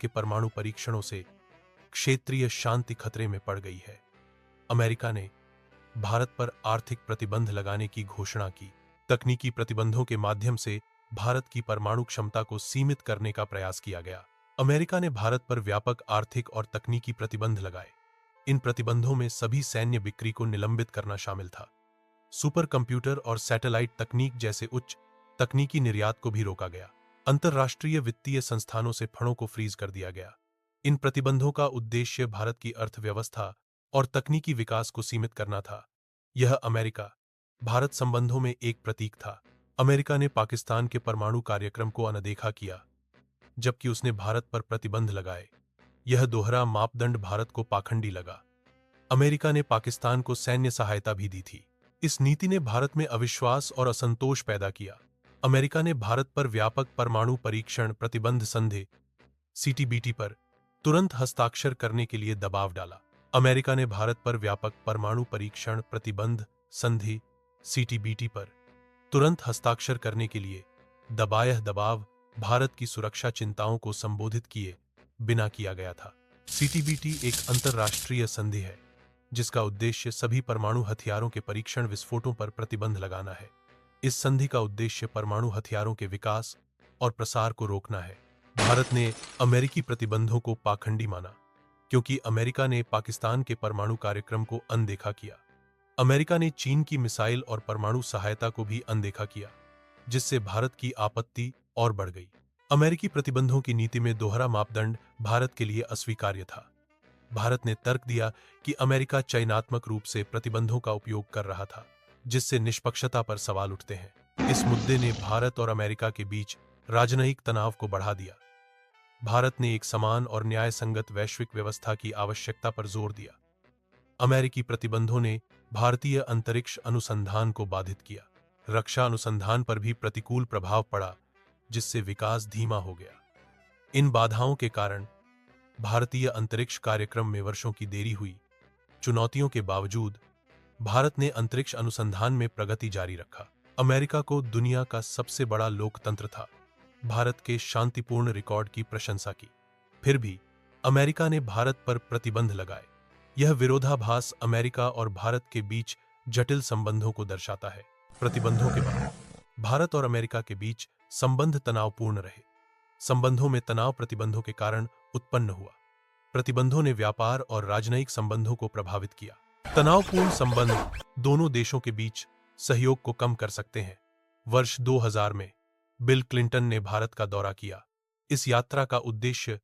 के परमाणु परीक्षणों से क्षेत्रीय शांति खतरे में पड़ गई है। अमेरिका ने भारत पर आर्थिक प्रतिबंध लगाने की घोषणा की। तकनीकी प्रतिबंधों के माध्यम से भारत की परमाणु क्षमता को सीमित करने का प्रयास किया गया। अमेरिका ने भारत पर व्यापक आर्थिक और तकनीकी प्रतिबंध लगाए। इन प्रतिबंधों में सभी सैन्य बिक्री को निलंबित करना शामिल था। सुपर कंप्यूटर और सैटेलाइट तकनीक जैसे उच्च तकनीकी निर्यात को भी रोका गया। अंतर्राष्ट्रीय वित्तीय संस्थानों से फंडों को फ्रीज कर दिया गया। इन प्रतिबंधों का उद्देश्य भारत की अर्थव्यवस्था और तकनीकी विकास को सीमित करना था। यह अमेरिका भारत संबंधों में एक प्रतीक था। अमेरिका ने पाकिस्तान के परमाणु कार्यक्रम को अनदेखा किया, जबकि उसने भारत पर प्रतिबंध लगाए। यह दोहरा मापदंड भारत को पाखंडी लगा। अमेरिका ने पाकिस्तान को सैन्य सहायता भी दी थी। इस नीति ने भारत में अविश्वास और असंतोष पैदा किया। अमेरिका ने भारत पर व्यापक परमाणु परीक्षण प्रतिबंध संधि सीटीबीटी पर तुरंत हस्ताक्षर करने के लिए दबाव डाला। अमेरिका ने भारत पर व्यापक परमाणु परीक्षण प्रतिबंध संधि सीटीबीटी पर तुरंत हस्ताक्षर करने के लिए दबाया। दबाव भारत की सुरक्षा चिंताओं को संबोधित किए बिना किया गया था। सीटीबीटी एक अंतर्राष्ट्रीय संधि है जिसका उद्देश्य सभी परमाणु हथियारों के परीक्षण विस्फोटों पर प्रतिबंध लगाना है। इस संधि का उद्देश्य परमाणु हथियारों के विकास और प्रसार को रोकना है। भारत ने अमेरिकी प्रतिबंधों को पाखंडी माना क्योंकि अमेरिका ने पाकिस्तान के परमाणु कार्यक्रम को अनदेखा किया। अमेरिका ने चीन की मिसाइल और परमाणु सहायता को भी अनदेखा किया, जिससे भारत की आपत्ति और बढ़ गई। अमेरिकी प्रतिबंधों की नीति में दोहरा मापदंड भारत के लिए अस्वीकार्य था। भारत ने तर्क दिया कि अमेरिका चयनात्मक रूप से प्रतिबंधों का उपयोग कर रहा था, जिससे निष्पक्षता पर सवाल उठते हैं। इस मुद्दे ने भारत और अमेरिका के बीच राजनयिक तनाव को बढ़ा दिया। भारत ने एक समान और न्याय संगत वैश्विक व्यवस्था की आवश्यकता पर जोर दिया। अमेरिकी प्रतिबंधों ने भारतीय अंतरिक्ष अनुसंधान को बाधित किया। रक्षा अनुसंधान पर भी प्रतिकूल प्रभाव पड़ा, जिससे विकास धीमा हो गया। इन बाधाओं के कारण भारतीय अंतरिक्ष कार्यक्रम में वर्षों की देरी हुई। चुनौतियों के बावजूद भारत ने अंतरिक्ष अनुसंधान में प्रगति जारी रखा। अमेरिका को दुनिया का सबसे बड़ा लोकतंत्र था। भारत के शांतिपूर्ण रिकॉर्ड की प्रशंसा की। फिर भी अमेरिका ने भारत पर प्रतिबंध लगाए। यह विरोधाभास अमेरिका और भारत के बीच जटिल संबंधों को दर्शाता है। प्रतिबंधों के बाद भारत और अमेरिका के बीच संबंध तनावपूर्ण रहे। संबंधों में तनाव प्रतिबंधों के कारण उत्पन्न हुआ। प्रतिबंधों ने व्यापार और राजनयिक संबंधों को प्रभावित किया। तनावपूर्ण संबंध दोनों देशों के बीच सहयोग को कम कर सकते हैं। वर्ष 2000 में बिल क्लिंटन ने भारत का दौरा किया। इस यात्रा का उद्देश्य